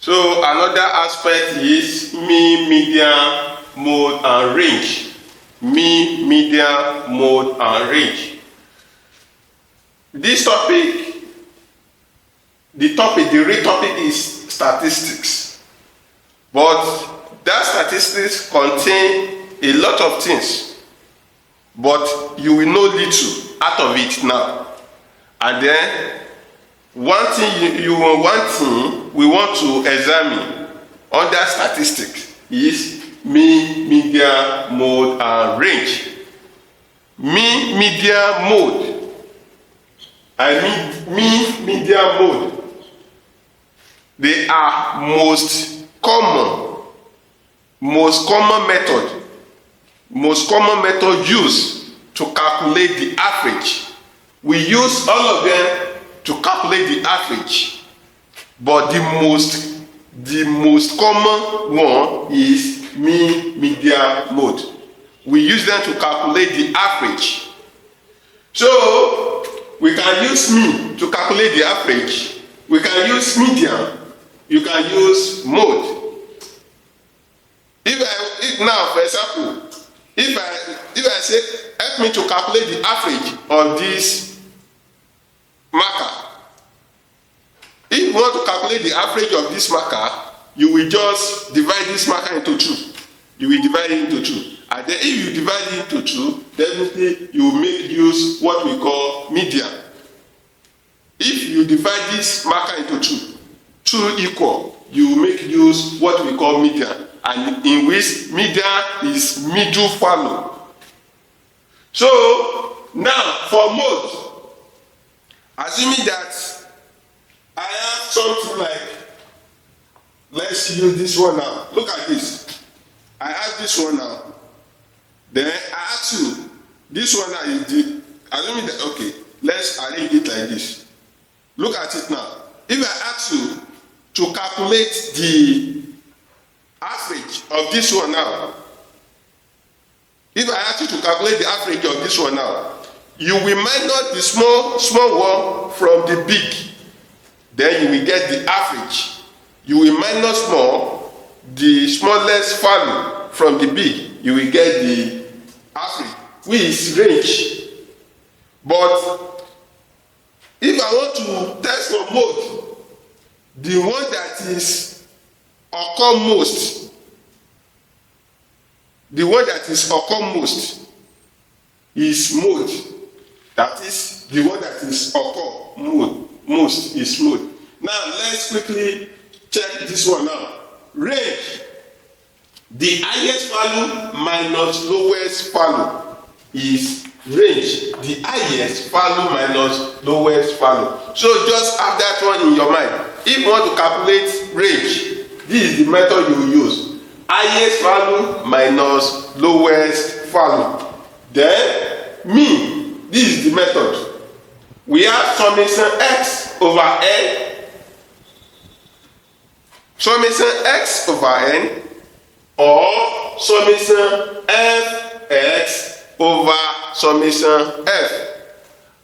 So another aspect is mean, median, mode, and range. Mean, median, mode, and range. This topic, the real topic is statistics. But that statistics contain a lot of things. But you will know little out of it now. And then one thing we want to examine under statistics is mean, median, mode, and range. Mean, median, mode. Mean, median, mode. They are most common method used to calculate the average. We use all of them to calculate the average, but the most common one is mean, median, mode. We use them to calculate the average. So we can use mean to calculate the average. We can use median. You can use mode. Now, for example, if I say help me to calculate the average of this marker. If you want to calculate the average of this marker, you will just divide this marker into two. You will divide it into two. And then if you divide it into two, definitely you will make use what we call median. If you divide this marker into two equal, you will make use what we call median. And in which median is middle value. So now for mode, assuming that I have something like, let's use this one now. Look at this. I have this one now. Then I ask you, this one now is the, assuming that, okay, let's arrange it like this. Look at it now. If I ask you to calculate the average of this one now, if I ask you to calculate the average of this one now, you will minus the small one from the big. Then you will get the average. You will minus the smallest value from the big. You will get the average, which is range. But if I want to test for mode, the one that is occur most, the one that is occur most is mode. That is the one that is occur most is mode. Now let's quickly check this one now. Range. The highest value minus lowest value is range. The highest value minus lowest value. So just have that one in your mind. If you want to calculate range, this is the method you will use. Highest value minus lowest value. Then mean. This is the method. We have summation x over n. Summation x over n or summation fx over summation f.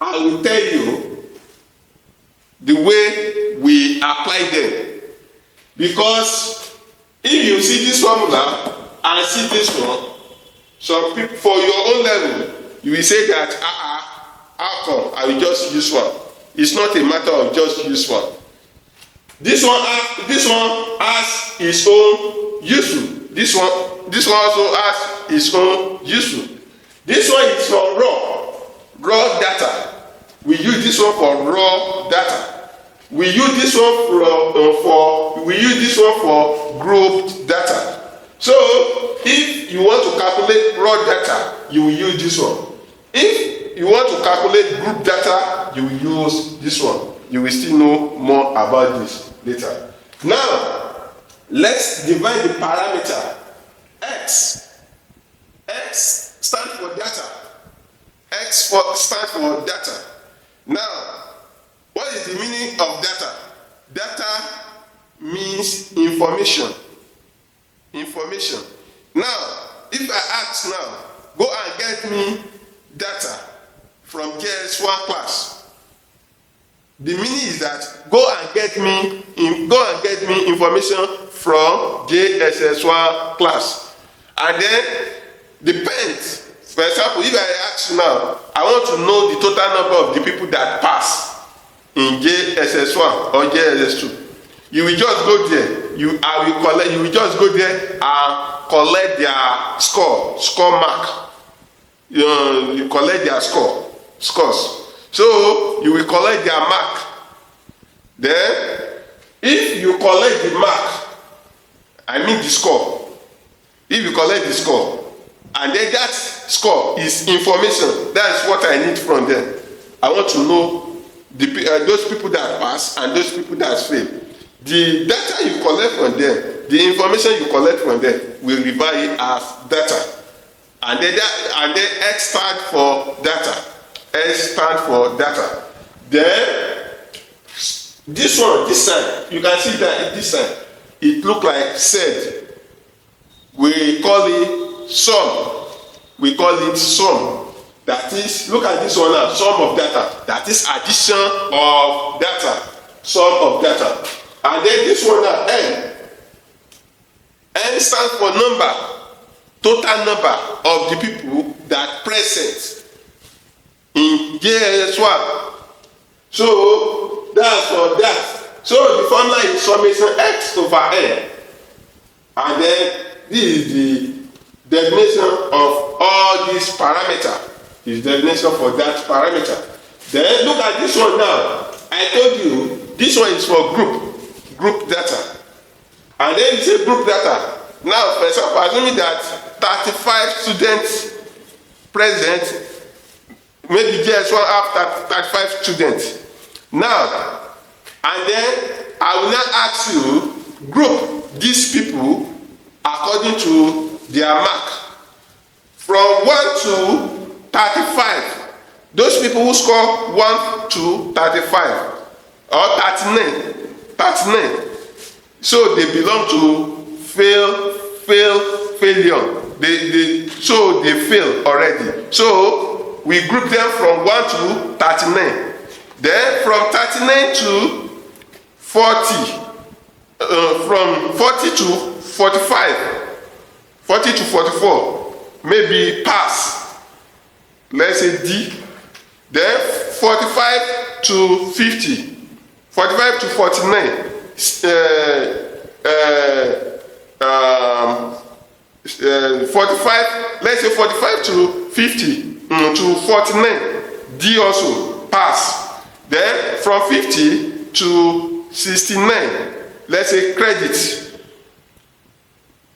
I will tell you the way we apply them. Because if you see this formula and see this one, some people for your own level, you will say that how come I will just use one? It's not a matter of just use one. This one has its own useful. This one also has its own useful. This one is for raw data. We use this one for raw data. We use this one for grouped data. So if you want to calculate raw data, you will use this one. If you want to calculate group data, you will use this one. You will still know more about this later. Now, let's divide the parameter x. X stands for data. Stands for data. Now, what is the meaning of data? Data means information. Information. Now, if I ask now, go and get me data from JS1 class. The meaning is that go and get me information from JSS1 class. And then depends. For example, if I ask you now, I want to know the total number of the people that pass in JSS1 or JSS2. You will just go there. You will just go there and collect their score mark. You collect their scores. So you will collect their mark. Then, if you collect the mark, I mean the score. If you collect the score, and then that score is information, that is what I need from them. I want to know those people that pass and those people that fail. The data you collect from them, the information you collect from them, will revert it as data. And then X stand for data. X stand for data. Then this sign, you can see that this sign, it look like said. We call it sum. We call it sum. That is, look at this one now, sum of data. That is addition of data. Sum of data. And then this one now, N. N stands for number. Total number of the people that present in JS1. So that's for that. So the formula is summation X over N. And then this is the definition of all these parameters. Is definition for that parameter. Then look at this one now. I told you this one is for group data. And then it's a group data. Now, for example, assuming that 35 students present, maybe JS1 have 35 students. Now, and then I will now ask you, group these people according to their mark. From 1 to 35. Those people who score 1 to 35 or 39. So they belong to failure. So they fail already. So we group them from 1 to 39. Then from 39 to 40. From 40 to 45. 40 to 44. Maybe pass. Let's say D. Then 45 to 50. 45 to 49. 45, let's say 45 to 50 to 49. D also pass. Then from 50 to 69, let's say credit.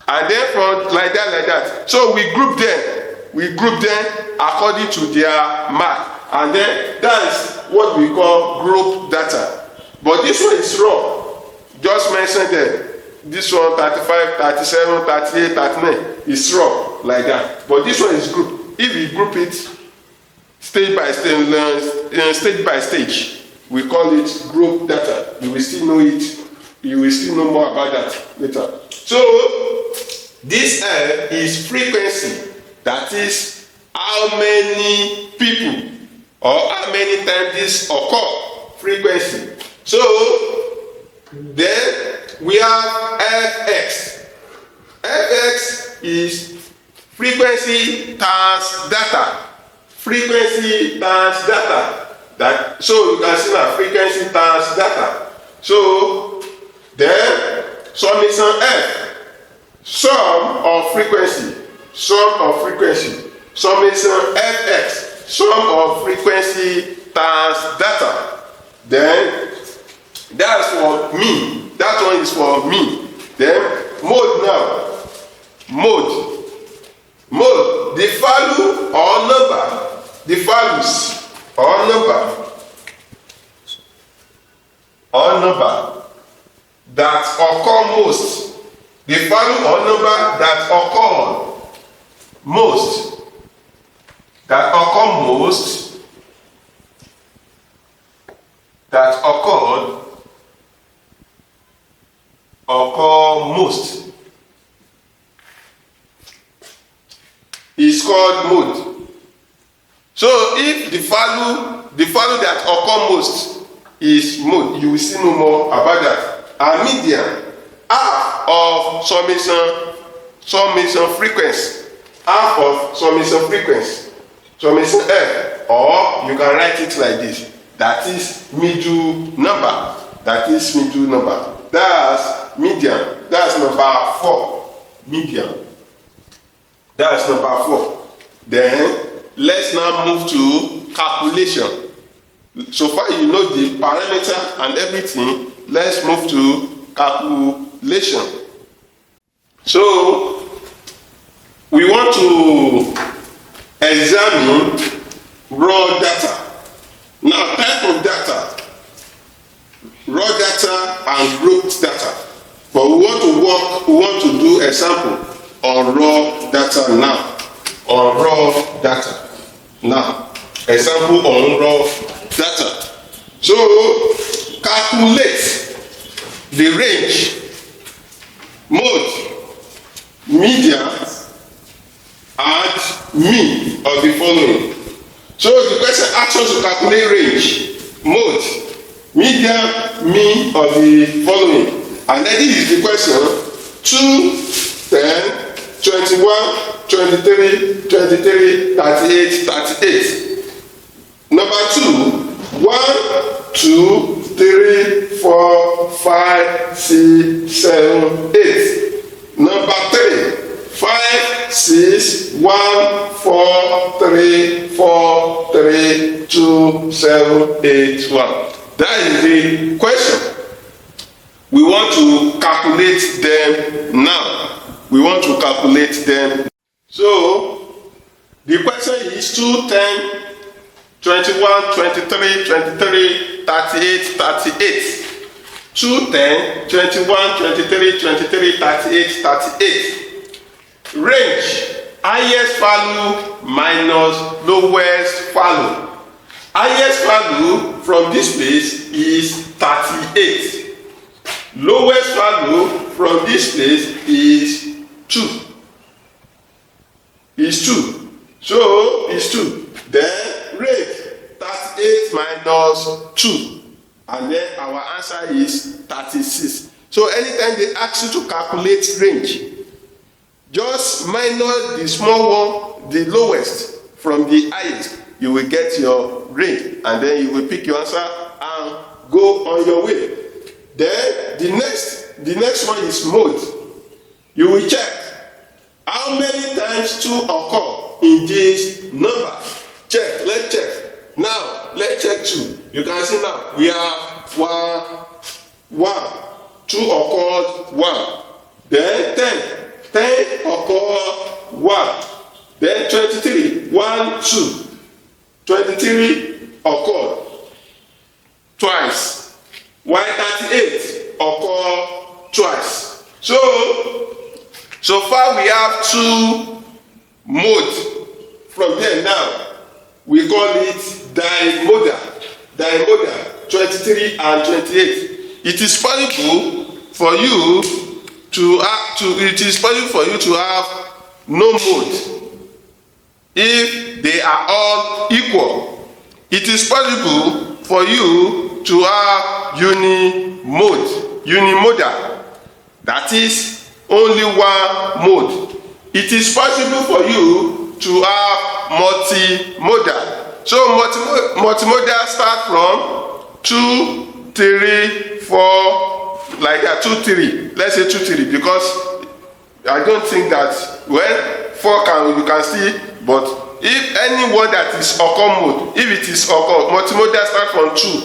And then from like that. So we group them according to their mark. And then that's what we call group data. But this one is wrong. Just mention that this one 35, 37, 38, 39 is wrong like that. But this one is group. If we group it stage by stage, we call it group data. You will still know it. You will still know more about that later. So this is frequency. That is how many people or how many times this occur. Frequency. So then we have Fx. Fx is frequency times data. Frequency times data. So you can see now frequency times data. So then summation F. Sum of frequency. Summation Fx. Sum of frequency times data. Then that's for me. That one is for me. Then mode now. Mode. The value or number. The values or number that occur most. The value or number that occur most. That occurred most is called mode. So if the value that occur most is mode. You will see no more about that. And median, half of summation frequency. Half of summation frequency. Summation F. Or you can write it like this. That is middle number. That is middle number. That's median. That's number 4. Median. That's number 4. Then let's now move to calculation. So far you know the parameter and everything. Let's move to calculation. So we want to examine raw data. Now, type of data, raw data and grouped data. But we want to do example on raw data now. On raw data now. Example on raw data. So calculate the range, mode, median, and mean of the following. So the question asks us to calculate range, mode, median, mean of the following. And then this is the question: 2, 10, 21, 23, 38, 38. Number 2, 1, 2, 3, 4, 5, 6, 7, 8. Number 3, 5, 6, 1, 4, 3, 4, 3, 2, 7, 8, 1. That is the question. We want to calculate them now. We want to calculate them. So, the question is 2, 10, 21, 23, 38, 38. 2, 10, 21, 23, 38, 38. Range, highest value minus lowest value. Highest value from this place is 38. Lowest value from this place is 2. Is 2. So, is 2. Then, range, 38 minus 2. And then our answer is 36. So, anytime they ask you to calculate range, just minus the small one, the lowest, from the highest, you will get your range. And then you will pick your answer and go on your way. Then the next one is mode. You will check how many times 2 occur in this number. Check, let's check. Now, let's check 2. You can see now, we have 1. 2 occurs 1. Then 10 occurs 1. Then 23, 1, 2. 23 occurred twice. While 38 occur twice. So far we have 2 modes. From there now, we call it dimodal. Dimodal, 23 and 28. It is possible for you to have no mode if they are all equal. It is possible for you to have unimodal, that is only one mode. It is possible for you to have multimodal. So multimodal start from 2, 3, 4, like that, 2, 3. Let's say 2, 3, because I don't think that, well, 4 you can see, but if any word that is occur mode, if it is occur, multimodal start from 2,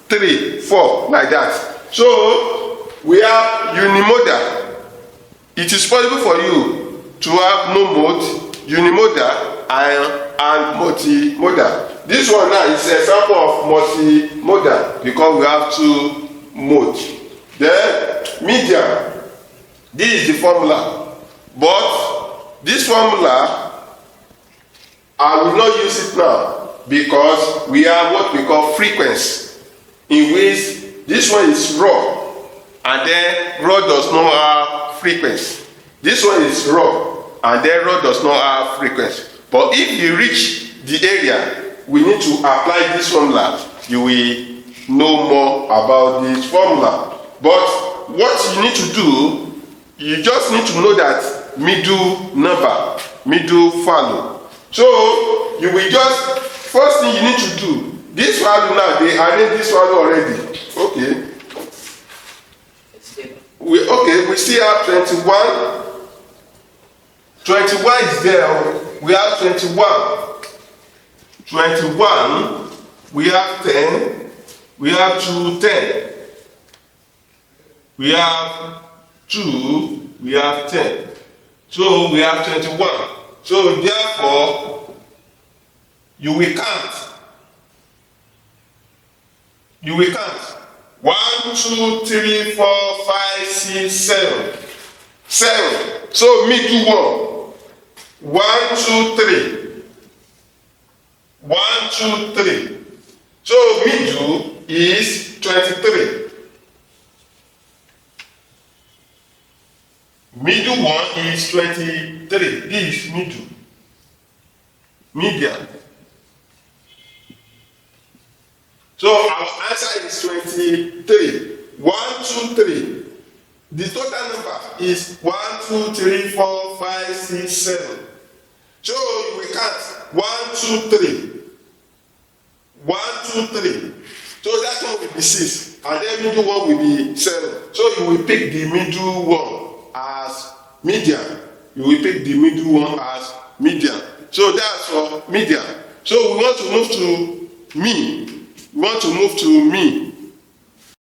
3, 4, like that. So we have unimodal. It is possible for you to have no mode, unimodal, and multimodal. This one now is an example of multimodal because we have 2 modes. Then median. This is the formula, but this formula I will not use it now because we have what we call frequency, in which this one is raw, and then raw does not have frequency. This one is raw, and then raw does not have frequency. But if you reach the area, we need to apply this formula. You will know more about this formula. But what you need to do, you just need to know that middle number, middle value. So you will just, first thing you need to do, this value now, they arrange this value already. Okay. We still have 21. 21 is there. We have 21. 21. We have 10. We have 2, 10. We have 2. We have 10. So we have 21. So therefore, you will count. You will count. 1, 2, 3, 4, 5, 6, 7. 7. So middle one. 1, 2, 3. 1, 2, 3. So middle is 23. Middle one is 23. This is middle. Median. So our answer is 23. 1, 2, 3. The total number is 1, 2, 3, 4, 5, 6, 7. So you will count 1, 2, 3. 1, 2, 3. So that one will be 6. And then middle one will be 7. So you will pick the middle one as median. You will pick the middle one as median. So that's for median. So we want to move to mean. We want to move to mean.